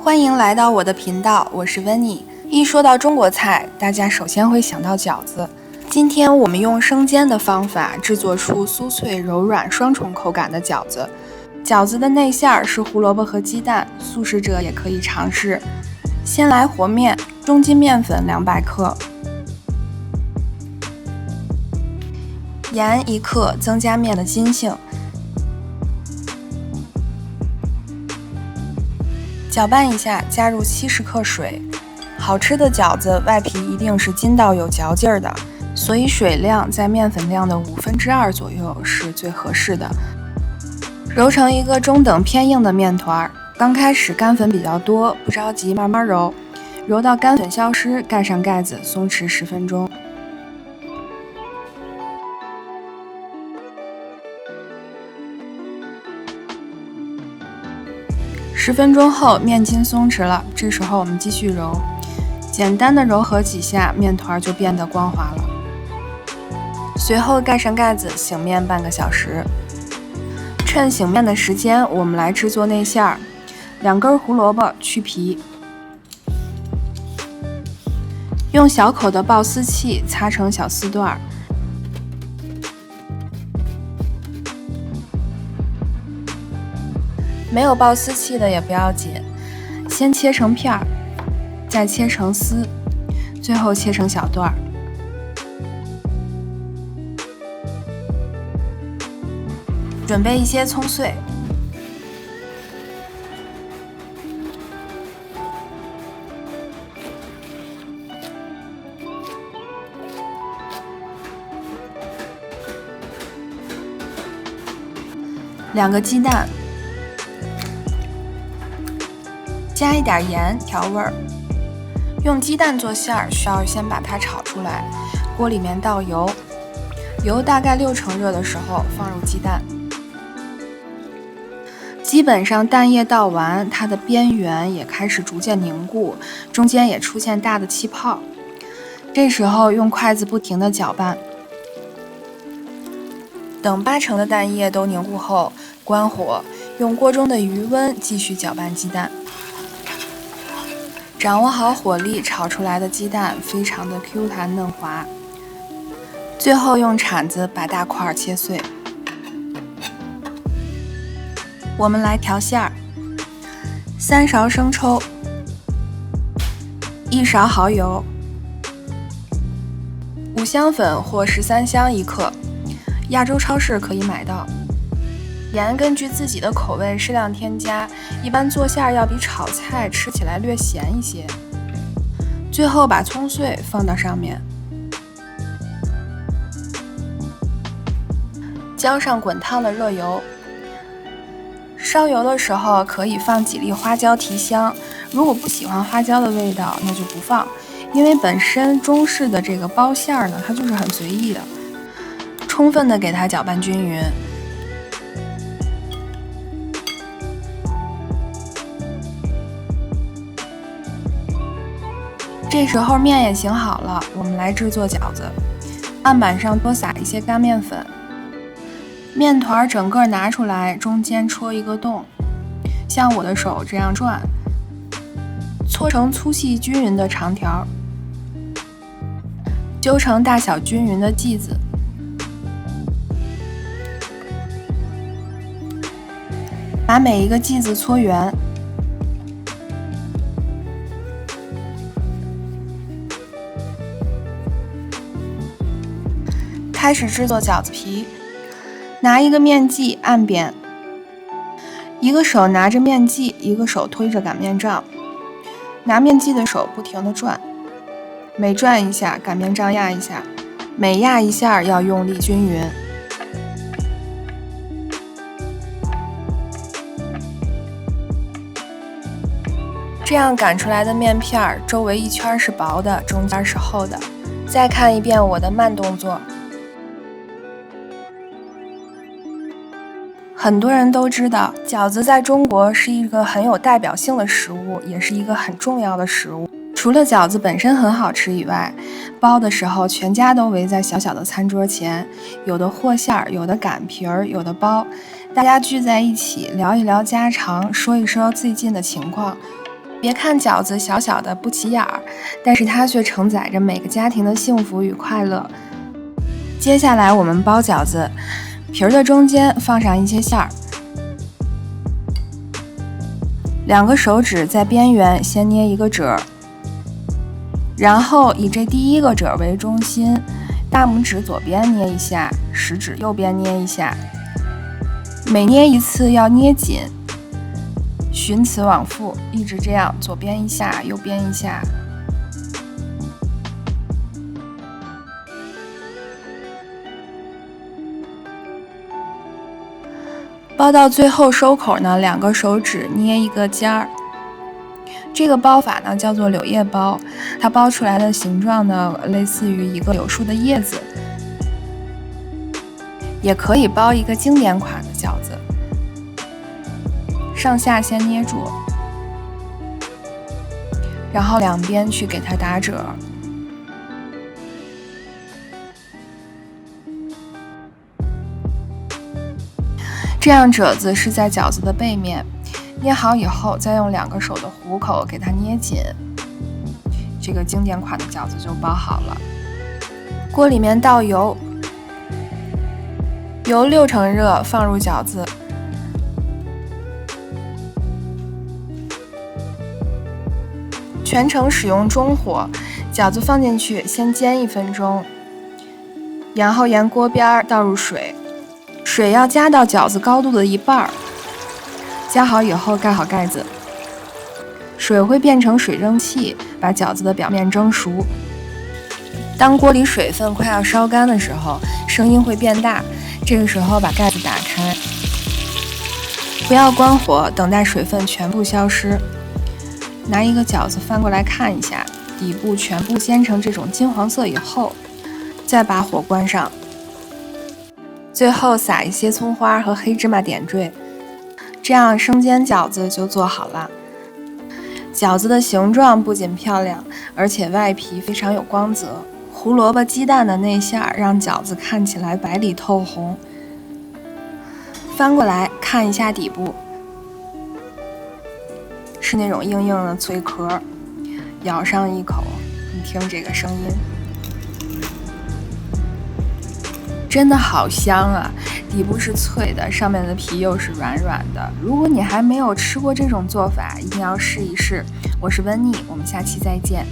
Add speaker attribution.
Speaker 1: 欢迎来到我的频道，我是温妮。一说到中国菜，大家首先会想到饺子。今天我们用生煎的方法制作出酥脆柔软双重口感的饺子。饺子的内馅是胡萝卜和鸡蛋，素食者也可以尝试。先来和面，中筋面粉200克，盐1克，增加面的筋性。搅拌一下，加入70克水。好吃的饺子外皮一定是筋道有嚼劲儿的，所以水量在面粉量的2/5左右是最合适的。揉成一个中等偏硬的面团，刚开始干粉比较多，不着急，慢慢揉，揉到干粉消失，盖上盖子，松弛10分钟。10分钟后，面筋松弛了，这时候我们继续揉，简单的揉合几下，面团就变得光滑了。随后盖上盖子，醒面半个小时。趁醒面的时间，我们来制作内馅儿。2根胡萝卜去皮，用小口的刨丝器擦成小丝段。没有刨丝器的也不要紧，先切成片儿，再切成丝，最后切成小段儿。准备一些葱碎，2个鸡蛋，加一点盐调味儿。用鸡蛋做馅儿，需要先把它炒出来。锅里面倒油，油大概6成热的时候放入鸡蛋。基本上蛋液倒完，它的边缘也开始逐渐凝固，中间也出现大的气泡。这时候用筷子不停地搅拌。等8成的蛋液都凝固后，关火，用锅中的余温继续搅拌鸡蛋。掌握好火力，炒出来的鸡蛋非常的 Q 弹嫩滑。最后用铲子把大块切碎。我们来调馅儿：3勺生抽，1勺蚝油，五香粉或13香1克，亚洲超市可以买到。盐根据自己的口味适量添加，一般做馅要比炒菜吃起来略咸一些。最后把葱碎放到上面，浇上滚烫的热油。烧油的时候可以放几粒花椒提香，如果不喜欢花椒的味道，那就不放，因为本身中式的这个包馅呢，它就是很随意的。充分的给它搅拌均匀。这时候面也醒好了，我们来制作饺子。案板上多撒一些干面粉，面团整个拿出来，中间戳一个洞，像我的手这样转，搓成粗细均匀的长条，揪成大小均匀的剂子。把每一个剂子搓圆。开始制作饺子皮，拿一个面剂按扁，一个手拿着面剂，一个手推着擀面杖，拿面剂的手不停地转，每转一下擀面杖压一下，每压一下要用力均匀。这样擀出来的面片周围一圈是薄的，中间是厚的。再看一遍我的慢动作。很多人都知道，饺子在中国是一个很有代表性的食物，也是一个很重要的食物。除了饺子本身很好吃以外，包的时候全家都围在小小的餐桌前，有的和馅儿，有的擀皮儿，有的包，大家聚在一起聊一聊家常，说一说最近的情况。别看饺子小小的不起眼儿，但是它却承载着每个家庭的幸福与快乐。接下来我们包饺子，皮儿的中间放上一些馅儿，2个手指在边缘先捏一个褶，然后以这第一个褶为中心，大拇指左边捏一下，食指右边捏一下，每捏一次要捏紧，循此往复，一直这样，左边一下，右边一下。包到最后收口呢，2个手指捏一个尖儿。这个包法呢叫做柳叶包，它包出来的形状呢类似于一个柳树的叶子。也可以包一个经典款的饺子，上下先捏住，然后两边去给它打褶。这样褶子是在饺子的背面，捏好以后再用2个手的虎口给它捏紧，这个经典款的饺子就包好了。锅里面倒油，油6成热，放入饺子，全程使用中火，饺子放进去先煎1分钟，然后沿锅边倒入水。水要加到饺子高度的1半，加好以后盖好盖子，水会变成水蒸气，把饺子的表面蒸熟。当锅里水分快要烧干的时候，声音会变大，这个时候把盖子打开，不要关火，等待水分全部消失。拿一个饺子翻过来看一下，底部全部煎成这种金黄色以后，再把火关上。最后撒一些葱花和黑芝麻点缀，这样生煎饺子就做好了。饺子的形状不仅漂亮，而且外皮非常有光泽，胡萝卜鸡蛋的内馅让饺子看起来白里透红。翻过来看一下底部，是那种硬硬的脆壳，咬上一口，你听这个声音。真的好香啊，底部是脆的，上面的皮又是软软的。如果你还没有吃过这种做法，一定要试一试。我是温妮，我们下期再见。